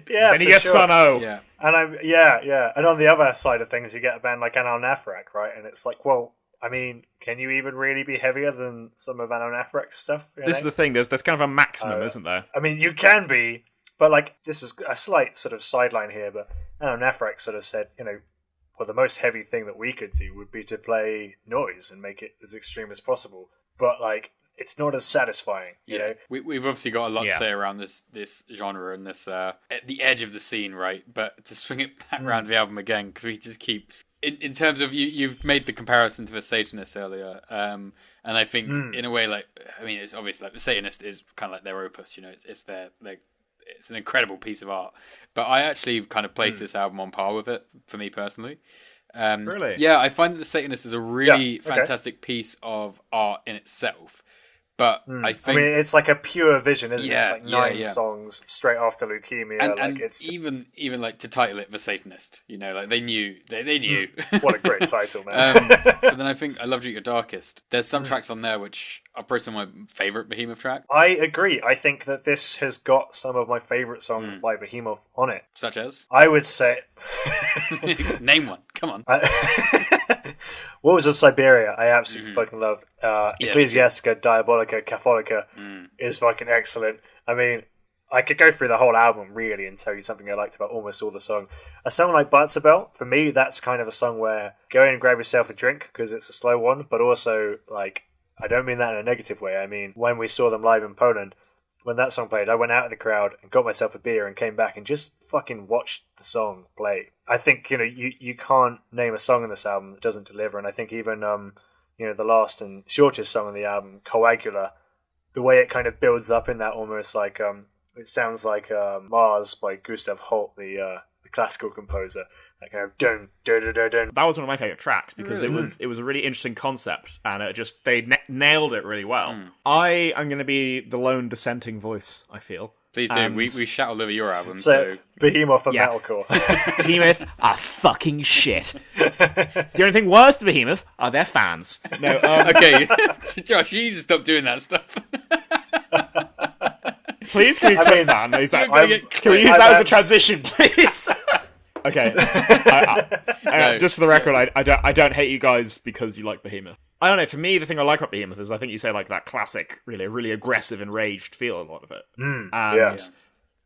Yeah, then you get Son-O. Yeah, and and on the other side of things, you get a band like Anal Nathrak, right? And it's like, well, I mean, can you even really be heavier than some of Anal Nathrak's stuff? This is the thing. There's kind of a maximum, isn't there? I mean, you can be, but like, this is a slight sort of sideline here. But Anal Nathrak sort of said, you know, well, the most heavy thing that we could do would be to play noise and make it as extreme as possible. But like, it's not as satisfying, you know. We've obviously got a lot to say around this genre and this at the edge of the scene, right? But to swing it back around the album again, because we just keep. In terms of you've made the comparison to the Satanist earlier, and I think in a way, like, I mean, it's obvious, like the Satanist is kind of like their opus, you know, it's their like, it's an incredible piece of art. But I actually kind of placed this album on par with it for me personally. Really? Yeah, I find that the Satanist is a really fantastic piece of art in itself. But I think, I mean, it's like a pure vision, isn't it? It's like 9 songs straight after Leukemia. And it's even like to title it The Satanist, you know, like they knew. What a great title, man. But then I think I Loved You at Your Darkest. There's some tracks on there which are probably some of my favourite Behemoth track. I agree. I think that this has got some of my favourite songs by Behemoth on it. Such as? I would say... Name one. Come on. Wars of Siberia, I absolutely fucking love. Ecclesiastica, Diabolica, Catholica is fucking excellent. I mean, I could go through the whole album, really, and tell you something I liked about almost all the songs. A song like Bartzabel, for me, that's kind of a song where go in and grab yourself a drink, because it's a slow one, but also, like, I don't mean that in a negative way. I mean, when we saw them live in Poland, when that song played, I went out in the crowd and got myself a beer and came back and just fucking watched the song play. I think, you know, you can't name a song in this album that doesn't deliver, and I think even, you know, the last and shortest song on the album, Coagula, the way it kind of builds up in that almost like, it sounds like Mars by Gustav Holt, the classical composer. That kind of dun dun dun dun dun. That was one of my favorite tracks because it was a really interesting concept, and it just they nailed it really well. I am going to be the lone dissenting voice, I feel. Please do. We shout all over your album. So Behemoth and metalcore. Behemoth are fucking shit. The only thing worse to Behemoth are their fans. No. Okay, Josh, you need to stop doing that stuff. Please, can we clip that? Can we use that as a transition, please? Okay. No. Just for the record, I don't hate you guys because you like Behemoth. I don't know. For me, the thing I like about Behemoth is I think you say like that classic, really aggressive, enraged feel. A lot of it. Yeah.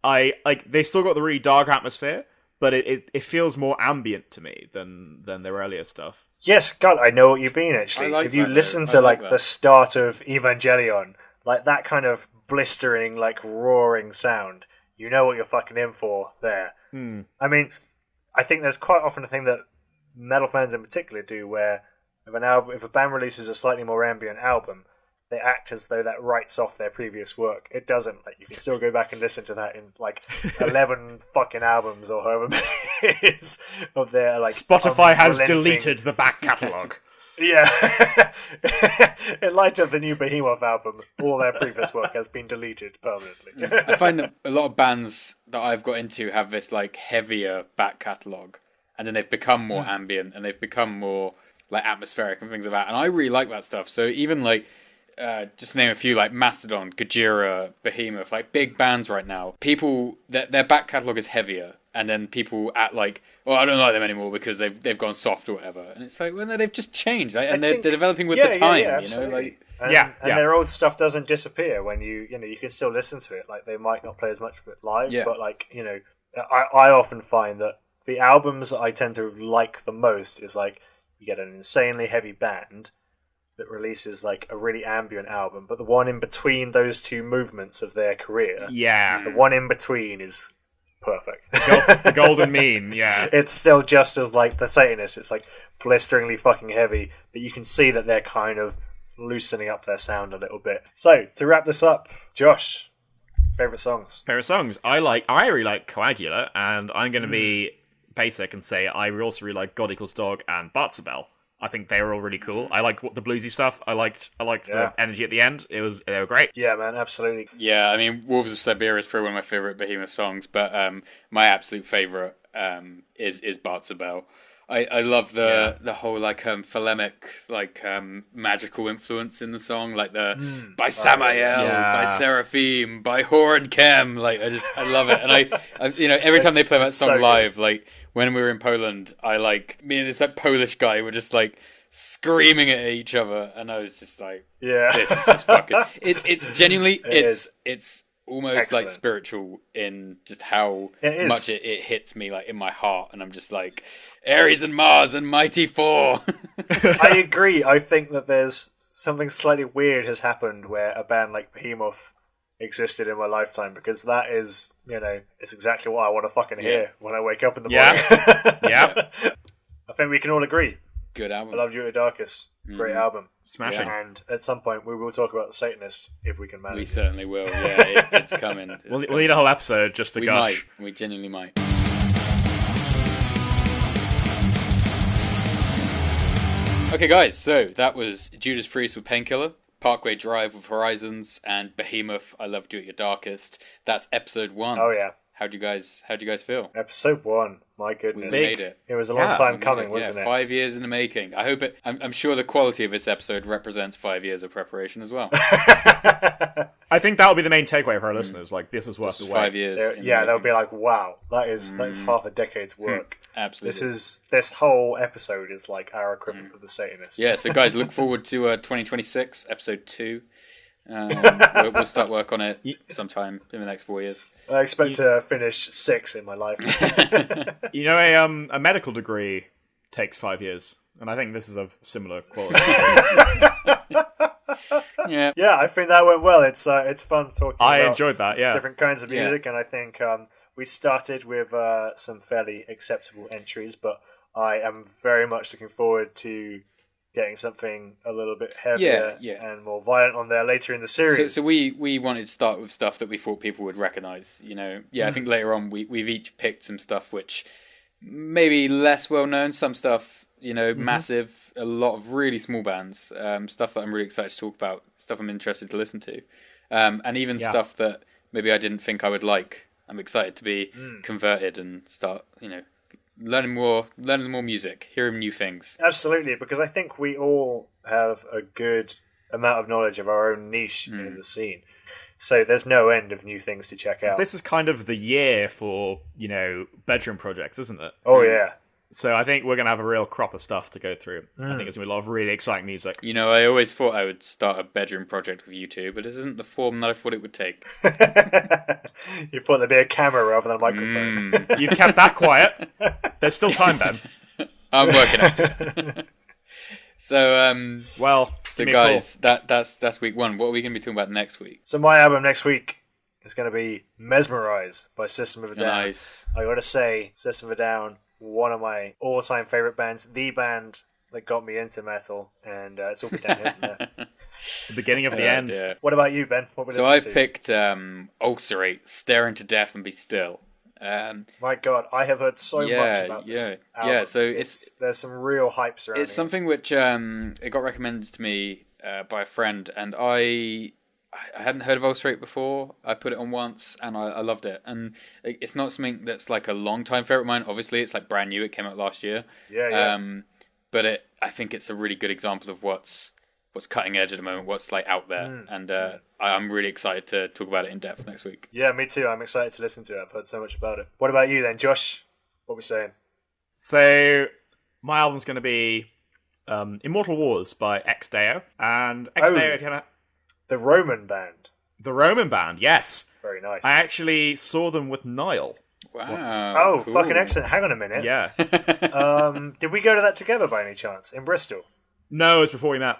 I like they still got the really dark atmosphere, but it feels more ambient to me than their earlier stuff. Yes, God, I know what you mean, actually. I like if you that, listen though. to, I like like, that. the start of Evangelion, like, that kind of blistering, like, roaring sound, you know what you're fucking in for there. I mean, I think there's quite often a thing that metal fans in particular do where if a band releases a slightly more ambient album, they act as though that writes off their previous work. It doesn't. Like, you can still go back and listen to that in like 11 fucking albums or however many it is of their like. Spotify has unrelenting- deleted the back catalogue. Yeah, in light of the new Behemoth album, all their previous work has been deleted permanently. I find that a lot of bands that I've got into have this like heavier back catalogue, and then they've become more ambient and they've become more like atmospheric and things like that. And I really like that stuff. So even like just name a few, like Mastodon, Gojira, Behemoth, like big bands right now. People their back catalogue is heavier, and then people act like, oh, I don't like them anymore because they've gone soft or whatever. And it's like, well, no, they've just changed, and they're developing with the time. Yeah, you know, like. And, Yeah. and their old stuff doesn't disappear when you can still listen to it. Like, they might not play as much of it live, Yeah. but like, I often find that the albums I tend to like the most is like you get an insanely heavy band that releases like a really ambient album, but the one in between those two movements of their career, Yeah. the one in between is perfect. The golden mean, yeah. It's still just as like the Satanists. It's like blisteringly fucking heavy, but you can see that they're kind of loosening up their sound a little bit. So to wrap this up, Josh, favorite songs? Favorite songs. I really like Coagula, and I'm going to be basic and say I also really like God Equals Dog and Bartzabel. I think they were all really cool. I like the bluesy stuff. I liked the energy at the end. They were great. Yeah, man, absolutely. Yeah, I mean, Wolves of Siberia is probably one of my favourite Behemoth songs, but my absolute favourite is Bartzabel. I love the whole like philemic like magical influence in the song, like the by Samael, by Seraphim, by Hor and Kem. Like I love it, and I every time they play that song so live, like when we were in Poland, me and this like Polish guy were just like screaming at each other, and I was just like, Yeah. this is just fucking. It's genuinely is. it's almost Excellent. like spiritual in just how It is. much it hits me like in my heart, and I'm just like Ares and Mars and Mighty Four. I agree. I think that there's something slightly weird has happened where a band like Behemoth existed in my lifetime, because that is, it's exactly what I want to fucking hear when I wake up in the morning. Yeah. I think we can all agree. Good album. I Loved You at Darkest. Great album. Smashing. And at some point we will talk about the Satanist if we can manage We it. certainly will. Yeah, it's coming. It's We'll coming. need a whole episode just to We gush. might. We genuinely might. Okay, guys. So that was Judas Priest with Painkiller, Parkway Drive with Horizons, and Behemoth, I Loved You at Your Darkest. That's episode 1. Oh yeah. How'd you guys feel? Episode 1. My We goodness. made it. It was a long time coming, Yeah, wasn't it? 5 years in the making. I hope it. I'm sure the quality of this episode represents 5 years of preparation as well. I think that'll be the main takeaway for our listeners. Like, this is worth the wait. 5 years. in the Yeah, they'll making. be like, wow, that's half a decade's work. Absolutely. This whole episode is like our equivalent of the Satanist. Yeah, so guys, look forward to 2026, episode 2. We'll start work on it sometime in the next 4 years. I expect to finish 6 in my life. A medical degree takes 5 years, and I think this is of similar quality. Yeah. Yeah, I think that went well. It's fun talking I about enjoyed that, yeah. different kinds of music, and I think we started with some fairly acceptable entries, but I am very much looking forward to getting something a little bit heavier and more violent on there later in the series. So we wanted to start with stuff that we thought people would recognise. I think later on we've each picked some stuff which maybe less well known, some stuff massive, a lot of really small bands, stuff that I'm really excited to talk about, stuff I'm interested to listen to, and even stuff that maybe I didn't think I would like. I'm excited to be converted and start learning more music, hearing new things. Absolutely, because I think we all have a good amount of knowledge of our own niche in the scene. So there's no end of new things to check out. This is kind of the year for, bedroom projects, isn't it? Oh, yeah. So I think we're going to have a real crop of stuff to go through. I think there's going to be a lot of really exciting music. I always thought I would start a bedroom project with you two, but this isn't the form that I thought it would take. You thought there'd be a camera rather than a microphone. You've kept that quiet. There's still time, Ben. I'm working on it. So, guys, that's week one. What are we going to be talking about next week? So my album next week is going to be Mesmerize by System of a Down. Nice. I got to say, System of a Down, one of my all-time favourite bands, the band that got me into metal, and it's all been downhill from there. The beginning of the end. Dear. What about you, Ben? What So I've picked Ulcerate, Stare Into Death and Be Still. My God, I have heard so much about this album. Yeah, so there's some real hype surrounding it. It's something which it got recommended to me by a friend, and I hadn't heard of Ulcerate before. I put it on once, and I loved it. And it's not something that's like a long-time favourite of mine. Obviously, it's like brand new. It came out last year. Yeah. But I think it's a really good example of what's cutting edge at the moment, what's like out there, and I'm really excited to talk about it in depth next week. Yeah, me too. I'm excited to listen to it. I've heard so much about it. What about you then, Josh? What are we saying? So my album's going to be Immortal Wars by Ex Deo, and Ex Deo, if you know, the Roman band. The Roman band, yes. Very nice. I actually saw them with Niall. Wow. Cool. Fucking excellent. Hang on a minute. Yeah. Did we go to that together by any chance in Bristol? No, it was before we met.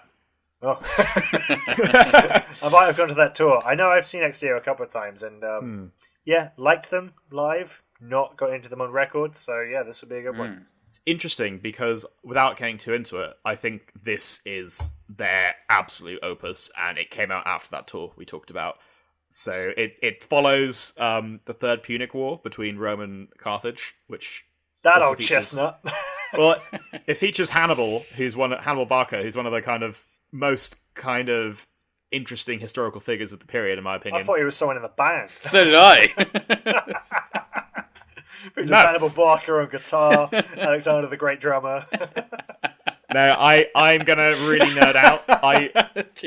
Oh. I might have gone to that tour. I know I've seen XDO a couple of times, and liked them live, not got into them on record, so yeah, this would be a good one. It's interesting because, without getting too into it, I think this is their absolute opus, and it came out after that tour we talked about. So it follows the Third Punic War between Rome and Carthage, which... That old chestnut. Well, it features Hannibal Barca, who's one of the kind of most kind of interesting historical figures of the period, in my opinion. I thought he was someone in the band. So did I. Just Hannibal Barker on guitar, Alexander the Great drummer. No, I'm gonna really nerd out.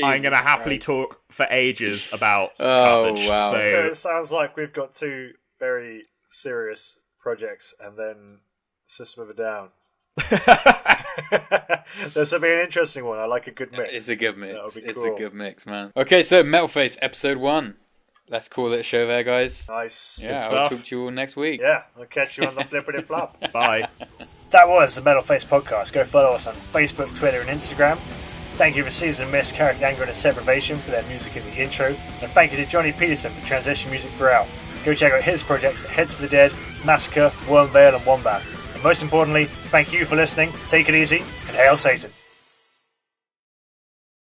I'm gonna happily talk for ages about Carthage. Wow. So it sounds like we've got two very serious projects and then System of a Down. This will be an interesting one. I like a good mix. It's a good mix. It's a good mix, man. Okay, so Metalface episode 1. Let's call it a show there, guys. Nice. Yeah, Good I'll stuff. talk to you all next week. Yeah, I'll catch you on the flippity flop. Bye. That was the Metalface podcast. Go follow us on Facebook, Twitter, and Instagram. Thank you for Season of Mist, Character Anger, and Deprivation for their music in the intro. And thank you to Johnny Peterson for transition music throughout. Go check out his projects at Heads for the Dead, Massacre, Wormvale, and Wombat. And most importantly, thank you for listening, take it easy, and hail Satan.